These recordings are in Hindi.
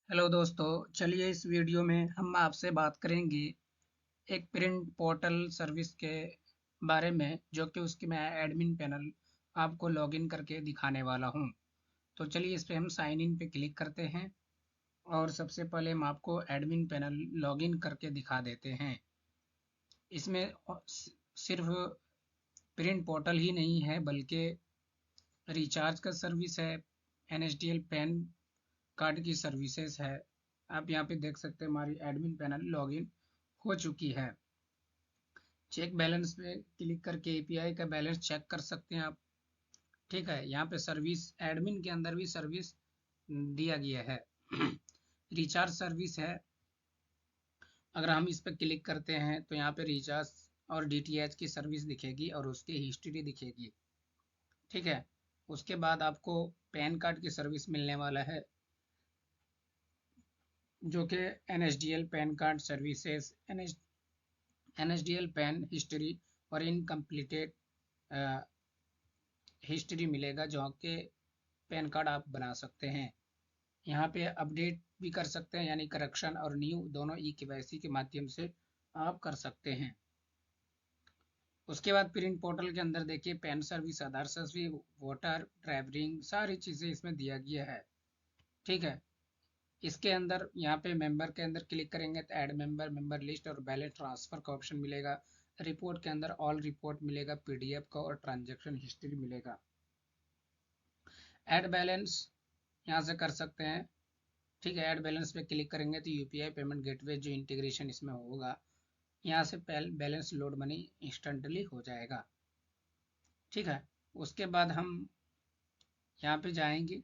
हेलो दोस्तों, चलिए इस वीडियो में हम आपसे बात करेंगे एक प्रिंट पोर्टल सर्विस के बारे में, जो कि उसकी मैं एडमिन पैनल आपको लॉगिन करके दिखाने वाला हूं। तो चलिए इस पे हम साइन इन पे क्लिक करते हैं और सबसे पहले हम आपको एडमिन पैनल लॉगिन करके दिखा देते हैं। इसमें सिर्फ प्रिंट पोर्टल ही नहीं है, बल्कि रिचार्ज का सर्विस है, एनएसडीएल पैन कार्ड की सर्विसेज है। आप यहाँ पे देख सकते हैं हमारी एडमिन पैनल लॉगिन हो चुकी है। चेक बैलेंस पे क्लिक करके एपीआई का बैलेंस चेक कर सकते हैं आप। ठीक है, यहाँ पे सर्विस एडमिन के अंदर भी सर्विस दिया गया है। रिचार्ज सर्विस है। अगर हम इस पर क्लिक करते हैं तो यहाँ पे रिचार्ज और डीटीएच की सर्विस दिखेगी और उसकी हिस्ट्री दिखेगी। ठीक है, उसके बाद आपको पैन कार्ड की सर्विस मिलने वाला है, जो कि NSDL pan card services, NSDL pan history और इनकम्प्लीटेड हिस्ट्री मिलेगा, जो कि पैन कार्ड आप बना सकते हैं। यहाँ पे अपडेट भी कर सकते हैं, यानी करेक्शन और न्यू दोनों ई केवाईसी के माध्यम से आप कर सकते हैं। उसके बाद प्रिंट पोर्टल के अंदर देखिए पैन सर्विस, आधार सर्विस, वोटर ड्राइवरिंग, सारी चीज़ें इसमें दिया गया है। ठीक है, इसके अंदर यहाँ पे मेंबर के अंदर क्लिक करेंगे तो ऐड मेंबर, मेंबर लिस्ट और बैलेंस ट्रांसफर का ऑप्शन मिलेगा। रिपोर्ट के अंदर ऑल रिपोर्ट मिलेगा, पीडीएफ का और ट्रांजैक्शन हिस्ट्री मिलेगा। ऐड बैलेंस यहाँ से कर सकते हैं। ठीक है, ऐड बैलेंस पे क्लिक करेंगे तो यूपीआई पेमेंट गेटवे जो इंटीग्रेशन इसमें होगा, यहाँ से बैलेंस लोड मनी इंस्टेंटली हो जाएगा। ठीक है, उसके बाद हम यहाँ पे जाएंगे,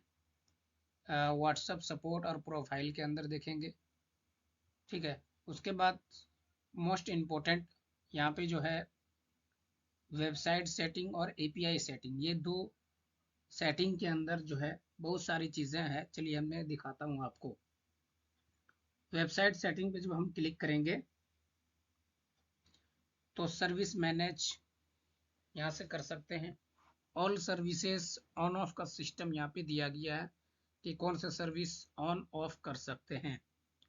व्हाट्सअप सपोर्ट और प्रोफाइल के अंदर देखेंगे। ठीक है, उसके बाद मोस्ट इम्पोर्टेंट यहाँ पे जो है वेबसाइट सेटिंग और एपीआई सेटिंग, ये दो सेटिंग के अंदर जो है बहुत सारी चीज़ें हैं। चलिए मैं दिखाता हूँ आपको। वेबसाइट सेटिंग पे जब हम क्लिक करेंगे तो सर्विस मैनेज यहाँ से कर सकते हैं। ऑल सर्विसेज ऑन ऑफ का सिस्टम यहाँ पे दिया गया है कि कौन सा सर्विस ऑन ऑफ कर सकते हैं।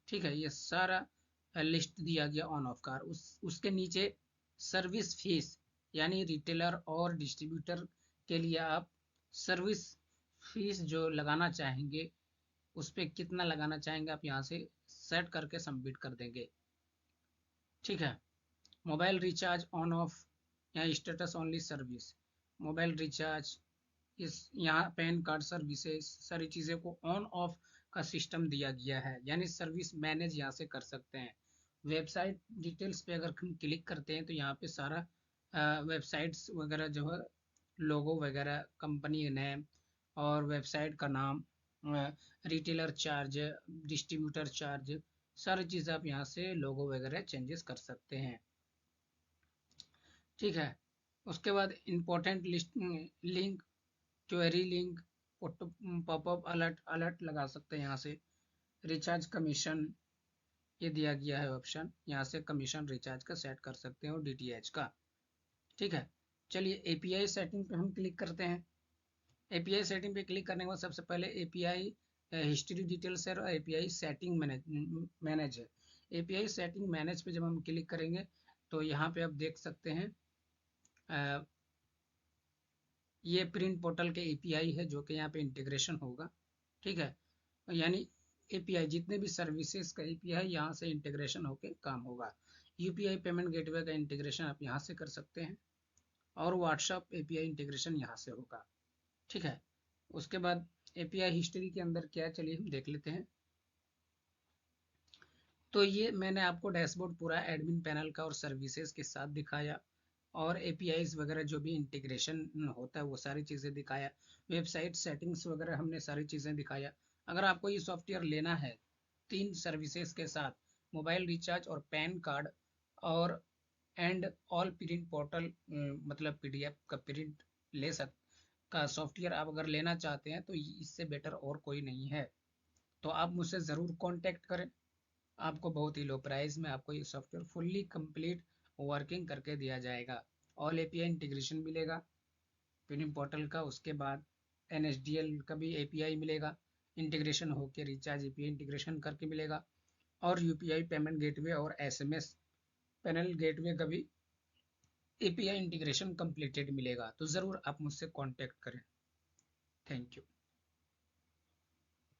ठीक है, ये सारा लिस्ट दिया गया ऑन ऑफ का। उसके नीचे सर्विस फीस, यानी रिटेलर और डिस्ट्रीब्यूटर के लिए आप सर्विस फीस जो लगाना चाहेंगे, उस पर कितना लगाना चाहेंगे आप यहाँ से सेट करके सबमिट कर देंगे। ठीक है, मोबाइल रिचार्ज ऑन ऑफ या status only service, mobile recharge, इस यहाँ पैन कार्ड सर्विसेज, सारी चीज़ें को ऑन ऑफ का सिस्टम दिया गया है, यानी सर्विस मैनेज यहाँ से कर सकते हैं। वेबसाइट डिटेल्स पे अगर हम क्लिक करते हैं तो यहाँ पे सारा वेबसाइट्स वगैरह जो है, लोगो वगैरह, कंपनी नेम और वेबसाइट का नाम, रिटेलर चार्ज, डिस्ट्रीब्यूटर चार्ज, सारी चीज़ आप यहाँ से लोगो वगैरह चेंजेस कर सकते हैं। ठीक है, उसके बाद important list link, query link, popup alert alert लगा सकते हैं यहाँ से। रिचार्ज कमीशन ये दिया गया है ऑप्शन, यहाँ से कमीशन रिचार्ज का सेट कर सकते हैं और डीटीएच का। ठीक है, चलिए एपीआई सेटिंग पे हम क्लिक करते हैं। एपीआई सेटिंग पे क्लिक करने के बाद सबसे पहले एपीआई हिस्ट्री डिटेल्स है और एपीआई सेटिंग मैनेज है। एपीआई सेटिंग मैनेज पे जब हम क्लिक करेंगे तो यहाँ पे आप देख सकते हैं ये प्रिंट पोर्टल के एपीआई है, जो कि यहाँ पे इंटीग्रेशन होगा। ठीक है, यानी एपीआई जितने भी सर्विसेज का एपीआई यहाँ से इंटीग्रेशन होके काम होगा। यूपीआई पेमेंट गेटवे का इंटीग्रेशन आप यहाँ से कर सकते हैं और व्हाट्सएप एपीआई इंटीग्रेशन यहाँ से होगा। ठीक है, उसके बाद एपीआई हिस्ट्री के अंदर क्या है, चलिए हम देख लेते हैं। तो ये मैंने आपको डैशबोर्ड पूरा एडमिन पैनल का और सर्विसेज के साथ दिखाया, और एपीआईज वगैरह जो भी इंटीग्रेशन होता है वो सारी चीज़ें दिखाया। वेबसाइट सेटिंग्स वगैरह हमने सारी चीज़ें दिखाया। अगर आपको ये सॉफ्टवेयर लेना है तीन सर्विसेज के साथ, मोबाइल रिचार्ज और पैन कार्ड और एंड ऑल प्रिंट पोर्टल, मतलब पीडीएफ का प्रिंट ले सक का सॉफ्टवेयर आप अगर लेना चाहते हैं तो इससे बेटर और कोई नहीं है। तो आप मुझसे ज़रूर कांटेक्ट करें। आपको बहुत ही लो प्राइस में आपको ये सॉफ्टवेयर फुल्ली कंप्लीट वर्किंग करके दिया जाएगा। ऑल एपीआई इंटीग्रेशन मिलेगा प्रिंट पोर्टल का, उसके बाद एनएसडीएल का भी एपीआई मिलेगा, इंटीग्रेशन होकर रिचार्ज एपीआई इंटीग्रेशन करके मिलेगा, और यूपीआई पेमेंट गेटवे और एसएमएस पैनल गेटवे का भी एपीआई इंटीग्रेशन कंप्लीटेड मिलेगा। तो ज़रूर आप मुझसे कांटेक्ट करें। Thank you.